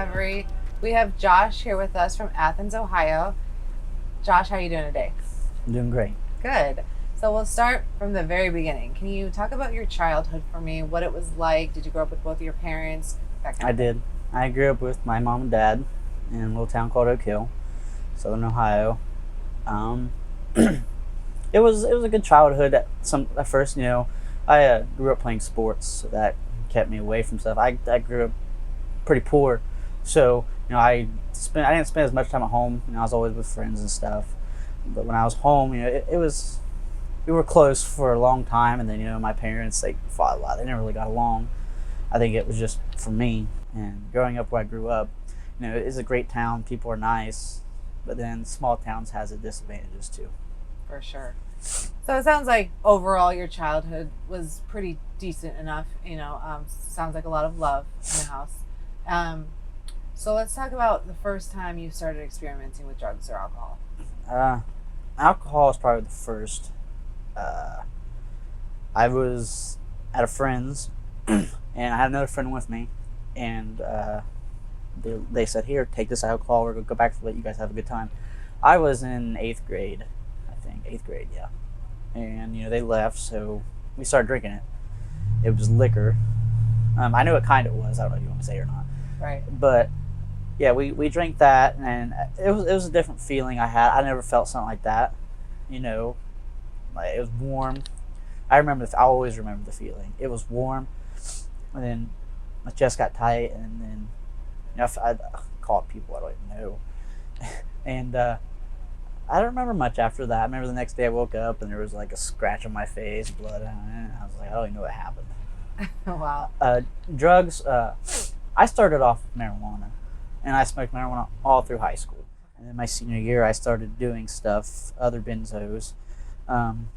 Recovery. We have Josh here with us from Athens, Ohio. Josh, how are you doing today? I'm doing great. Good. So we'll start from the very beginning. Can you talk about your childhood for me? What it was like? Did you grow up with both of your parents? That kind I of thing. did. I grew up with my mom and dad in a little town called Oak Hill, Southern Ohio. Um, it was a good childhood. At first, I grew up playing sports, so that kept me away from stuff. I grew up pretty poor, so I didn't spend as much time at home. I was always with friends and stuff. But when I was home, it was we were close for a long time, and then my parents, they fought a lot. They never really got along. I think it was just for me. And growing up where I grew up, it's a great town. People are nice, but then small towns has its disadvantages too. For sure. So it sounds like overall your childhood was pretty decent enough. Sounds like a lot of love in the house. Um, so let's talk about the first time you started experimenting with drugs or alcohol. Uh, Alcohol is probably the first. Uh, I was at a friend's, and I had another friend with me, and they said, "Here, take this alcohol. We're gonna go back to let you guys have a good time." I was in eighth grade, I think eighth grade, yeah. And they left, so we started drinking it. It was liquor. I knew what kind it was. I don't know if you want to say it or not, Right. but yeah, we drank that, and it was a different feeling I had. I never felt something like that. You know, like it was warm. I always remember the feeling. It was warm, and then my chest got tight, and then I called people I don't even know, and I don't remember much after that. I remember the next day I woke up and there was like a scratch on my face, blood on it. I was like, I don't even know what happened. Wow. Drugs. I started off with marijuana, and I smoked marijuana all through high school. And then my senior year, I started doing stuff, other benzos. Um,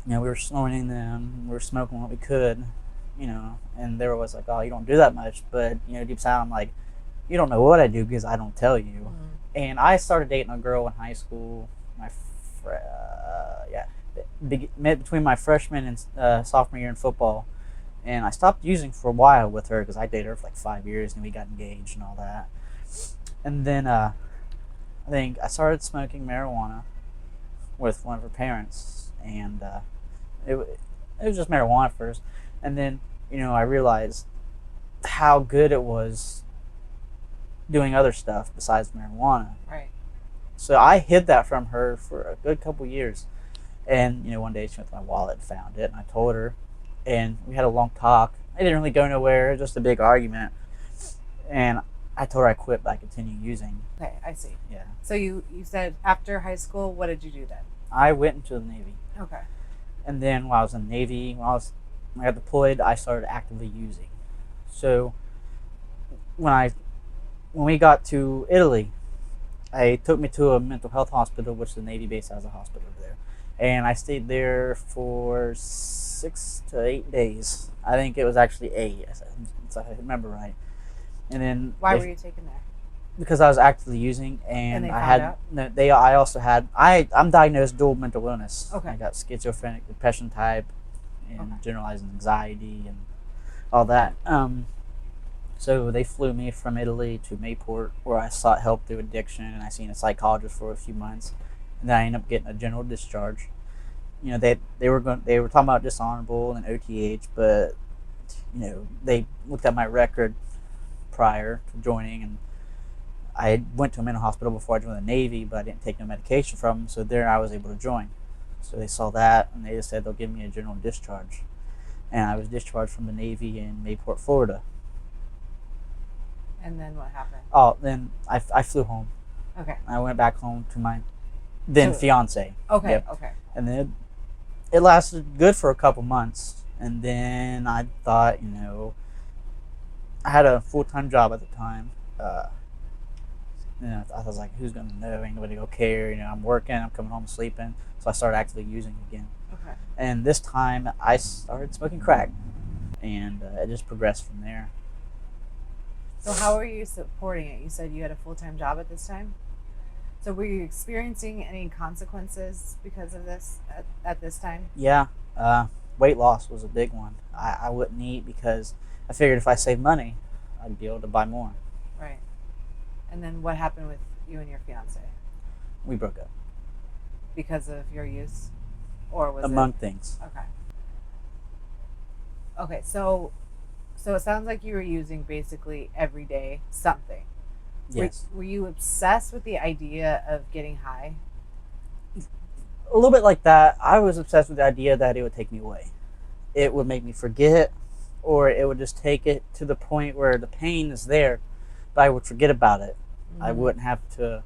we were snorting them, we were smoking what we could, and they were always like, "Oh, you don't do that much," but deep down, I'm like, "You don't know what I do because I don't tell you." Mm. And I started dating a girl in high school. Yeah, between my freshman and sophomore year in football, and I stopped using for a while with her because I dated her for like 5 years and we got engaged and all that. And then I think I started smoking marijuana with one of her parents, and it was just marijuana first, and then I realized how good it was doing other stuff besides marijuana. Right. So I hid that from her for a good couple years, and one day she went to my wallet and found it, and I told her, and we had a long talk. It didn't really go nowhere, just a big argument, and I told her I quit, but I continued using. Okay, I see. Yeah, So you said after high school, what did you do then? I went into the Navy, Okay. and then while I was in the Navy, when I got deployed, I started actively using. So when I when we got to Italy, I took me to a mental health hospital, which the Navy base has a hospital there, and I stayed there for 6 to 8 days. I think it was actually eight, if I remember right. And then Why were you taken there? because I was actively using, And and they I found had out? no, they I also had I'm diagnosed dual mental illness. Okay. I got schizophrenic depression type and Okay. generalized anxiety and all that. So they flew me from Italy to Mayport, where I sought help through addiction, and I seen a psychologist for a few months, and then I ended up getting a general discharge. They were talking about dishonorable and OTH, but they looked at my record prior to joining, and I went to a mental hospital before I joined the Navy, but I didn't take no medication from them, so there I was able to join. So they saw that, and they just said they'll give me a general discharge, and I was discharged from the Navy in Mayport, Florida. And then what happened? Oh, then I flew home. Okay. I went back home to my then So- fiance. Okay. Yep. Okay. And then it lasted good for a couple months, and then I thought, I had a full-time job at the time. I was like, who's gonna know? Ain't nobody gonna care. I'm working. I'm coming home sleeping. So I started actively using again. Okay. And this time I started smoking crack, and it just progressed from there. So how were you supporting it? You said you had a full-time job at this time. So were you experiencing any consequences because of this at this time? Yeah, weight loss was a big one. I wouldn't eat because I figured if I saved money, I'd be able to buy more. Right. And then what happened with you and your fiance? We broke up. Because of your use? Or was Among it? things. Okay. Okay, so it sounds like you were using basically every day something. Yes. Were you obsessed with the idea of getting high? A little bit like that. I was obsessed with the idea that it would take me away. It would make me forget, or it would just take it to the point where the pain is there, but I would forget about it. Mm-hmm. I wouldn't have to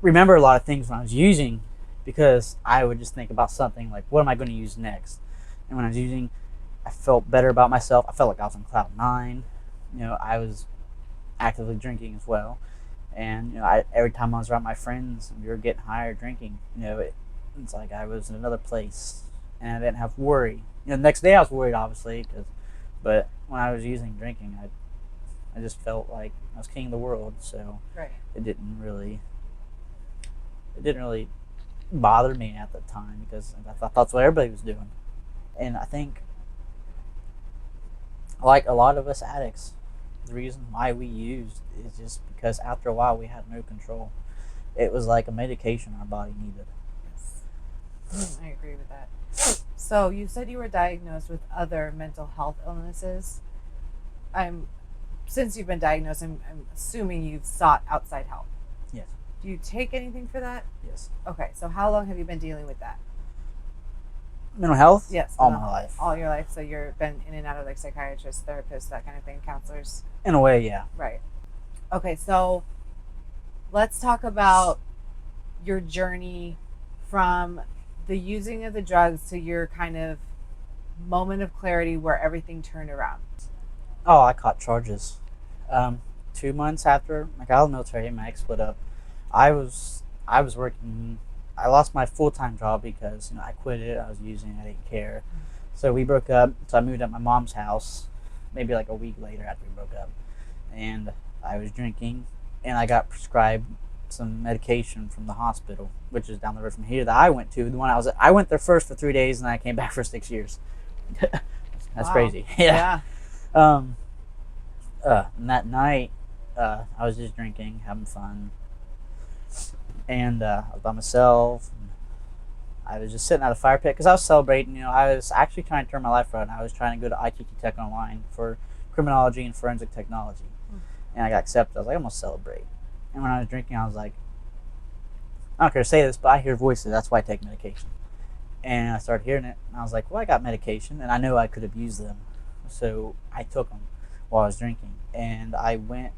remember a lot of things when I was using, because I would just think about something like, what am I going to use next? And when I was using, I felt better about myself. I felt like I was on cloud nine. I was actively drinking as well. And every time I was around my friends and we were getting higher drinking, it's like I was in another place and I didn't have worry. The next day I was worried, obviously, but when I was using drinking, I just felt like I was king of the world. So right. it didn't really bother me at the time, because I thought that's what everybody was doing. And I think, like a lot of us addicts, the reason why we used is just because after a while we had no control. It was like a medication our body needed. Yes. I agree with that. So you said you were diagnosed with other mental health illnesses. Since you've been diagnosed, I'm assuming you've sought outside help. Yes. Do you take anything for that? Yes. Okay, so how long have you been dealing with that? Mental health? Yes. All my life. All your life. So you've been in and out of like psychiatrists, therapists, that kind of thing, counselors? In a way, yeah. Right. Okay, so let's talk about your journey from the using of the drugs to your kind of moment of clarity where everything turned around. Oh, I caught charges. 2 months after I got out of the military and my ex split up, I was working. I lost my full-time job because I quit it. I was using. I didn't care. So we broke up. So I moved at my mom's house, maybe like a week later after we broke up, and I was drinking, and I got prescribed some medication from the hospital, which is down the road from here that I went to. The one I went there first for 3 days, and I came back for 6 years. That's Wow. crazy. Yeah. And that night, I was just drinking, having fun, and I was by myself. I was just sitting at a fire pit because I was celebrating. I was actually trying to turn my life around. I was trying to go to ITT Tech Online for criminology and forensic technology, and I got accepted. I was like, I'm gonna celebrate. And when I was drinking, I was like, I don't care to say this, but I hear voices. That's why I take medication. And I started hearing it, and I was like, well, I got medication, and I know I could have used them, so I took them while I was drinking, and I went.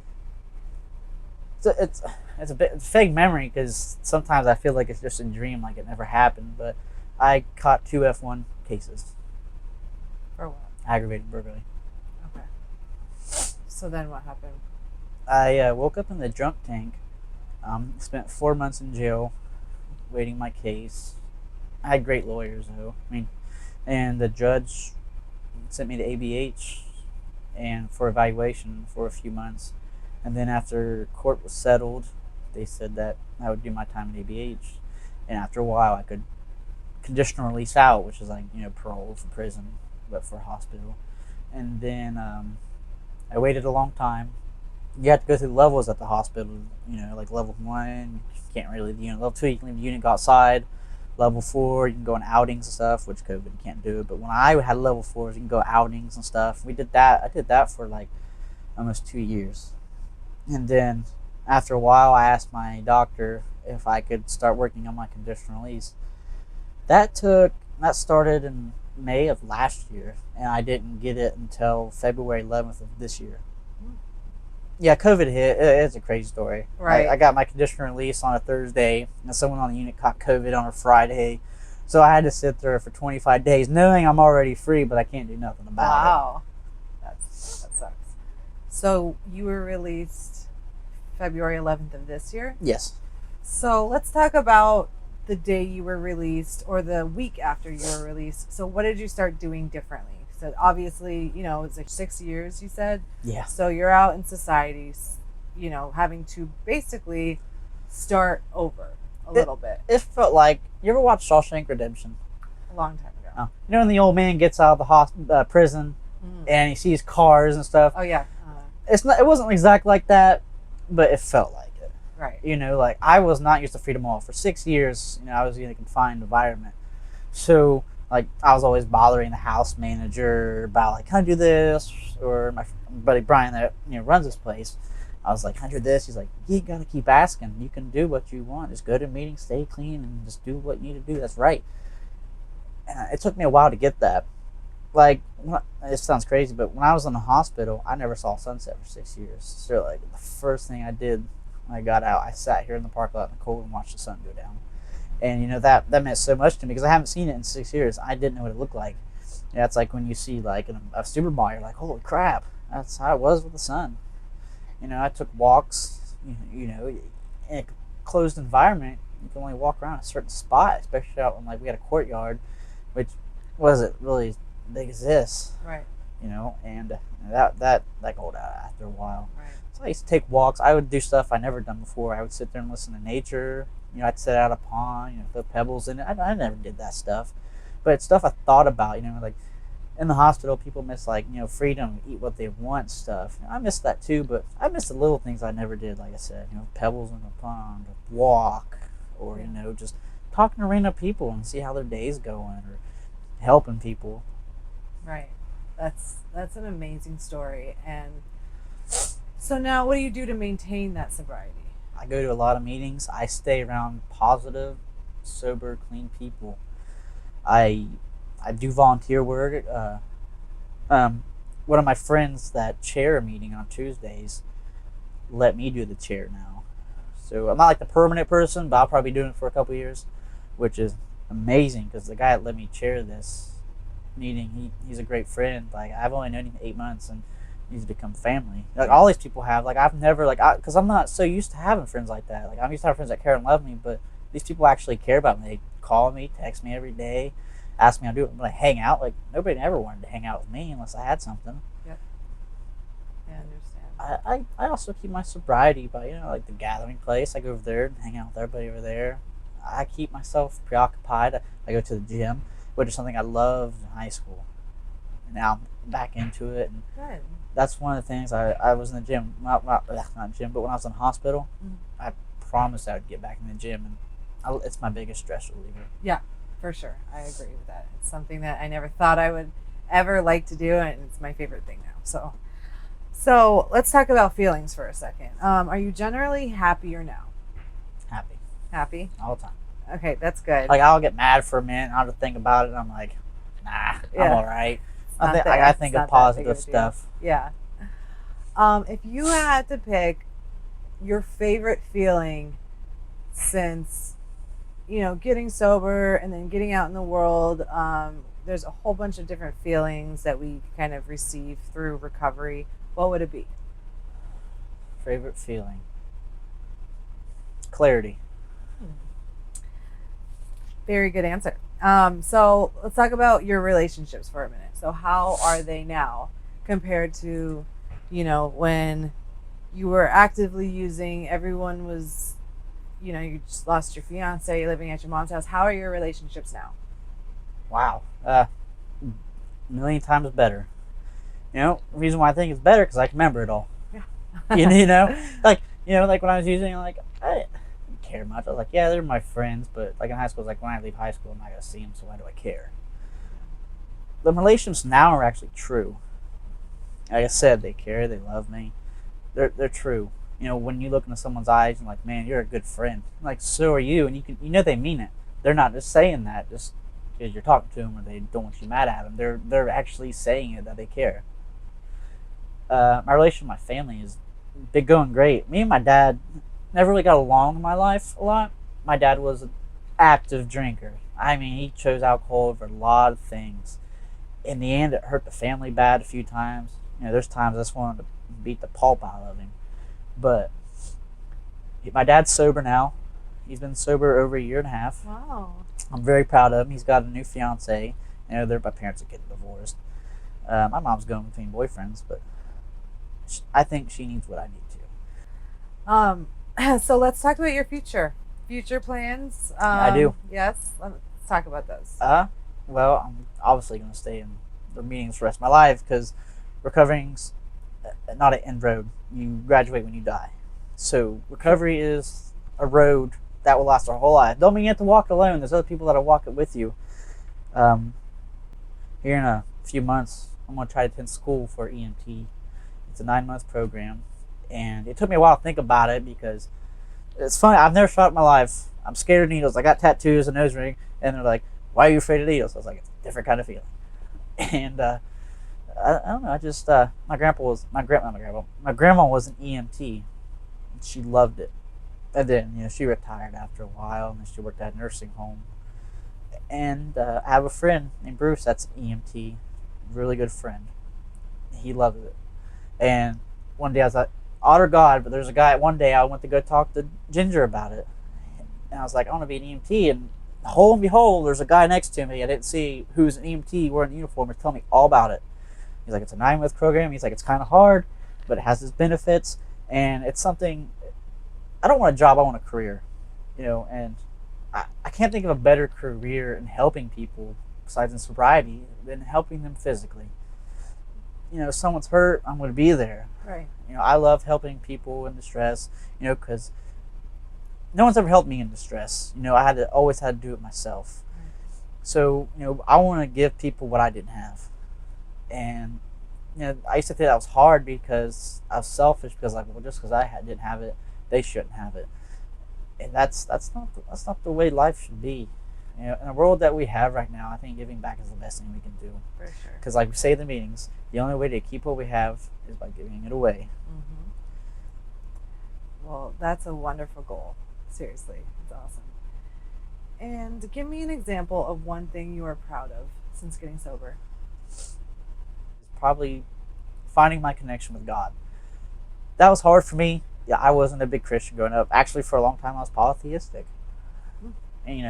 It's a bit fake memory, because sometimes I feel like it's just a dream, like it never happened. But I caught 2 F1 cases. For what? Aggravated burglary. Okay. So then what happened? I woke up in the drunk tank. Spent 4 months in jail, waiting my case. I had great lawyers, though. And the judge sent me to ABH and for evaluation for a few months. And then after court was settled, they said that I would do my time at ABH. And after a while, I could conditional release out, which is like, parole for prison, but for hospital. And then I waited a long time. You have to go through the levels at the hospital, like level 1, you can't really leave the unit. Level 2, you can leave the unit, go outside. Level 4, you can go on outings and stuff, which COVID you can't do. But when I had level 4s, you can go outings and stuff. We did that. I did that for like almost 2 years. And then after a while, I asked my doctor if I could start working on my conditional release. That started in May of last year, and I didn't get it until February 11th of this year. Yeah, COVID hit. It's a crazy story. Right. I got my conditional release on a Thursday, and someone on the unit caught COVID on a Friday. So I had to sit there for 25 days, knowing I'm already free, but I can't do nothing about it. Wow. That sucks. So you were released February 11th of this year? Yes. So let's talk about the day you were released or the week after you were released. So what did you start doing differently? So obviously, it's like 6 years, you said. Yeah. So you're out in society, having to basically start over a little bit. It felt like, you ever watch Shawshank Redemption? A long time ago. Oh. When the old man gets out of the prison and he sees cars and stuff? Oh, yeah. It wasn't exactly like that. but it felt like it. Right. You know, like I was not used to freedom all for 6 years. You know, I was in a confined environment, so like I was always bothering the house manager about like, can I do this? Or my buddy Brian that runs this place. I was like, can I do this? He's like, you gotta keep asking. You can do what you want. Just go to meetings, stay clean, and just do what you need to do. That's right. And it took me a while to get that. Like, it sounds crazy, but when I was in the hospital, I never saw sunset for 6 years. So like the first thing I did when I got out, I sat here in the park lot in the cold and watched the sun go down. And that meant so much to me because I haven't seen it in 6 years. I didn't know what it looked like. Yeah, it's like when you see like a Super Bowl, you're like, holy crap, that's how it was with the sun. I took walks. In a closed environment, you can only walk around a certain spot, especially out when like we had a courtyard, which wasn't really big as this. Right. And that got old after a while. Right. So I used to take walks. I would do stuff I never done before. I would sit there and listen to nature. I'd sit out a pond, throw pebbles in it. I never did that stuff. But it's stuff I thought about, like in the hospital, people miss like, freedom, eat what they want stuff. I miss that too, but I miss the little things I never did, like I said, pebbles in a pond, walk, or, just talking to random people and see how their day's going, or helping people. Right. That's an amazing story. And so now what do you do to maintain that sobriety? I go to a lot of meetings. I stay around positive, sober, clean people. I do volunteer work. One of my friends that chair a meeting on Tuesdays let me do the chair now. So I'm not like the permanent person, but I'll probably be doing it for a couple years, which is amazing because the guy that let me chair this meeting, he's a great friend. Like I've only known him 8 months and he's become family. Like all these people have. Like I've never because I'm not so used to having friends like that. Like I'm used to having friends that care and love me, but these people actually care about me. They call me, text me every day, ask me how to do it. When I hang out, like nobody ever wanted to hang out with me unless I had something. Yep. Yeah, I understand. I also keep my sobriety by like the gathering place. I go over there and hang out with everybody over there. I keep myself preoccupied. I go to the gym, which is something I loved in high school. And now I'm back into it. And good. That's one of the things I was in the gym, not gym, but when I was in the hospital, I promised I would get back in the gym, and it's my biggest stress reliever. Yeah, for sure. I agree with that. It's something that I never thought I would ever like to do, and it's my favorite thing now. So let's talk about feelings for a second. Are you generally happier now? Happy. Happy? All the time. Okay, that's good. Like I'll get mad for a minute, and I'll have to think about it, and I'm like, nah, I'm all right. I think of positive stuff. Yeah. If you had to pick your favorite feeling since, getting sober and then getting out in the world, there's a whole bunch of different feelings that we kind of receive through recovery. What would it be? Favorite feeling? Clarity. Very good answer. So let's talk about your relationships for a minute. So how are they now compared to, when you were actively using, everyone was, you just lost your fiance, you're living at your mom's house. How are your relationships now? Wow. A million times better. The reason why I think it's better because I can remember it all. Yeah. Like when I was using, like, I didn't care much. I was like, yeah, they're my friends, but like in high school, it's like when I leave high school, I'm not going to see them, so why do I care? The relationships now are actually true. Like I said, they care, they love me. They're true. When you look into someone's eyes and like, man, you're a good friend. Like, so are you, and they mean it. They're not just saying that just because you're talking to them or they don't want you mad at them. They're actually saying it, that they care. My relationship with my family has been going great. Me and my dad never really got along in my life a lot. My dad was an active drinker. I mean, he chose alcohol over a lot of things. In the end, it hurt the family bad a few times. There's times I just wanted to beat the pulp out of him. But my dad's sober now. He's been sober over 1.5 years. Wow. I'm very proud of him. He's got a new fiance. My parents are getting divorced. My mom's going between boyfriends, but I think she needs what I need to. So let's talk about your future plans. I do. Yes. Let's talk about those. Well, I'm obviously going to stay in the meetings for the rest of my life because recovering's not an end road. You graduate when you die. So recovery is a road that will last our whole life. Don't mean you have to walk alone. There's other people that'll walk it with you. Here in a few months, I'm going to try to attend school for EMT. It's a 9-month program, and it took me a while to think about it because it's funny. I've never shot in my life. I'm scared of needles. I got tattoos, a nose ring, and they're like, "Why are you afraid of needles?" I was like, "It's a different kind of feeling." And I don't know. I just my grandma was an EMT. And she loved it, and then she retired after a while, and then she worked at a nursing home. And I have a friend named Bruce that's an EMT, really good friend. He loves it. And one day I was like, honor God, but there's a guy. One day I went to go talk to Ginger about it, and I was like, I want to be an EMT. And lo and behold, there's a guy next to me I didn't see who's an EMT wearing a uniform and telling me all about it. He's like, it's a 9-month program. He's like, it's kind of hard, but it has its benefits, and it's something. I don't want a job. I want a career, and I can't think of a better career in helping people besides in sobriety than helping them physically. If someone's hurt, I'm going to be there. Right. I love helping people in distress, because no one's ever helped me in distress. I always had to do it myself. Right. So, I want to give people what I didn't have. And, I used to think that was hard because I was selfish because just because I didn't have it, they shouldn't have it. And that's not the way life should be. In the world that we have right now, I think giving back is the best thing we can do. For sure. Because like we say in the meetings, the only way to keep what we have is by giving it away. Mm-hmm. Well, that's a wonderful goal. Seriously, it's awesome. And give me an example of one thing you are proud of since getting sober. It's probably finding my connection with God. That was hard for me. Yeah, I wasn't a big Christian growing up. Actually, for a long time, I was polytheistic. And,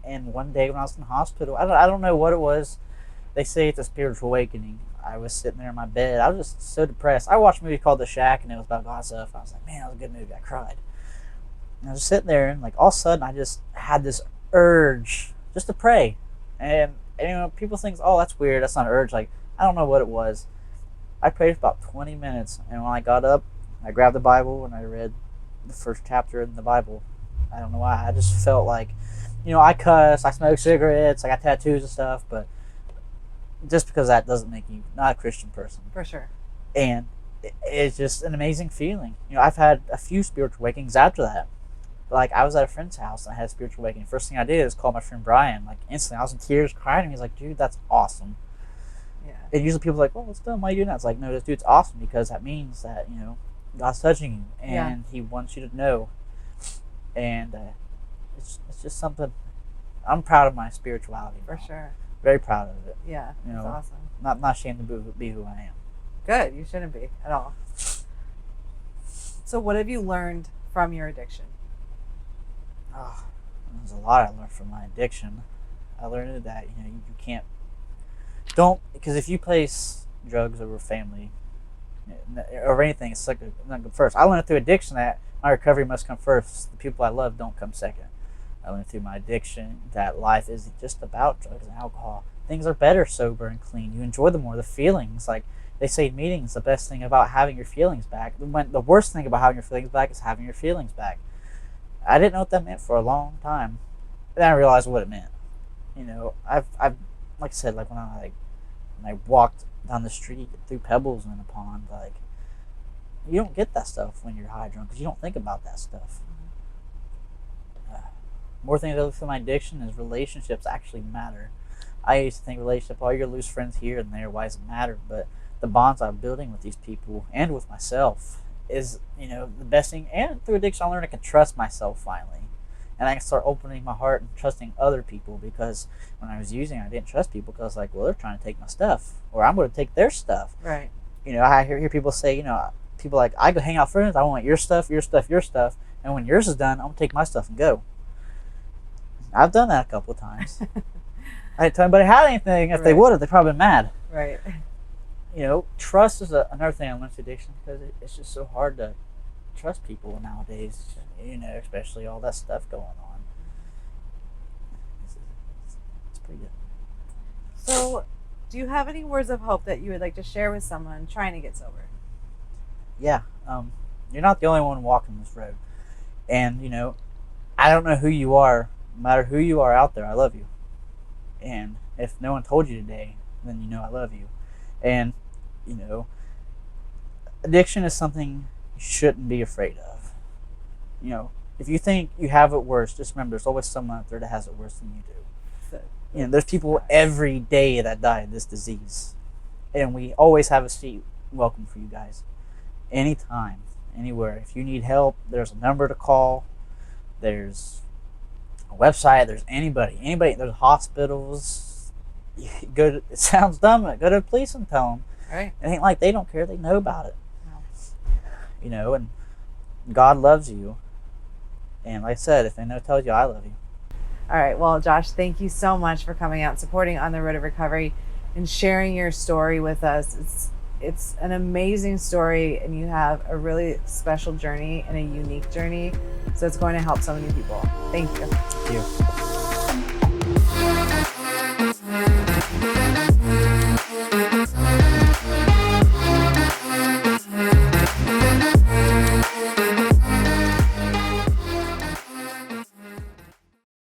and one day when I was in the hospital, I don't know what it was. They say it's a spiritual awakening. I was sitting there in my bed. I was just so depressed. I watched a movie called The Shack, and it was about God stuff. I was like, man, that was a good movie. I cried. And I was sitting there, and all of a sudden, I just had this urge just to pray. And people think, oh, that's weird. That's not an urge. I don't know what it was. I prayed for about 20 minutes, and when I got up, I grabbed the Bible, and I read the first chapter in the Bible. I don't know why. I just felt like, I cuss, I smoke cigarettes, I got tattoos and stuff, but just because that doesn't make you not a Christian person. For sure. And it's just an amazing feeling. I've had a few spiritual awakenings after that. I was at a friend's house and I had a spiritual awakening. First thing I did is call my friend Brian. Instantly, I was in tears, crying, and he's like, dude, that's awesome. Yeah. And usually people are like, oh, what's done? Why are you doing that? It's like, no, this dude's awesome because that means that, God's touching you and He wants you to know. And it's just something. I'm proud of my spirituality. For sure. Very proud of it. Yeah, that's awesome. Not ashamed to be who I am. Good. You shouldn't be at all. So what have you learned from your addiction? Oh, there's a lot I learned from my addiction. I learned that you can't because if you place drugs over family or anything, it's not good first. I learned through addiction that my recovery must come first. The people I love don't come second. I learned through my addiction that life isn't just about drugs and alcohol. Things are better sober and clean. You enjoy them more. The feelings, like they say in meetings, the best thing about having your feelings back. The worst thing about having your feelings back is having your feelings back. I didn't know what that meant for a long time. Then I realized what it meant. I've like I said, when I walked down the street through pebbles in a pond, you don't get that stuff when you're high drunk because you don't think about that stuff. More things I look for my addiction is relationships actually matter. I used to think you're gonna lose friends here and there. Why does it matter? But the bonds I'm building with these people and with myself is, the best thing. And through addiction, I learned I can trust myself finally, and I can start opening my heart and trusting other people. Because when I was using, I didn't trust people because they're trying to take my stuff, or I'm going to take their stuff. Right. I hear people say, people I go hang out with friends. I want your stuff, your stuff, your stuff, and when yours is done, I'm gonna take my stuff and go. I've done that a couple of times. I didn't tell anybody how anything. If they would have, they'd probably been mad. Right. Trust is another thing I learned through addiction because it's just so hard to trust people nowadays. Especially all that stuff going on. It's pretty good. So, do you have any words of hope that you would like to share with someone trying to get sober? Yeah. You're not the only one walking this road. And, I don't know who you are. No matter who you are out there, I love you. And if no one told you today, then I love you. And, addiction is something you shouldn't be afraid of. If you think you have it worse, just remember there's always someone out there that has it worse than you do. There's people every day that die of this disease. And we always have a seat welcome for you guys. Anytime, anywhere. If you need help, there's a number to call. There's a website. There's anybody. There's hospitals. It sounds dumb, but go to the police and tell them. Right. It ain't like they don't care. They know about it. And God loves you. And like I said, if anyone tells you, I love you. All right. Well, Josh, thank you so much for coming out and supporting On the Road to Recovery and sharing your story with us. It's an amazing story, and you have a really special journey and a unique journey. So it's going to help so many people. Thank you. Thank you.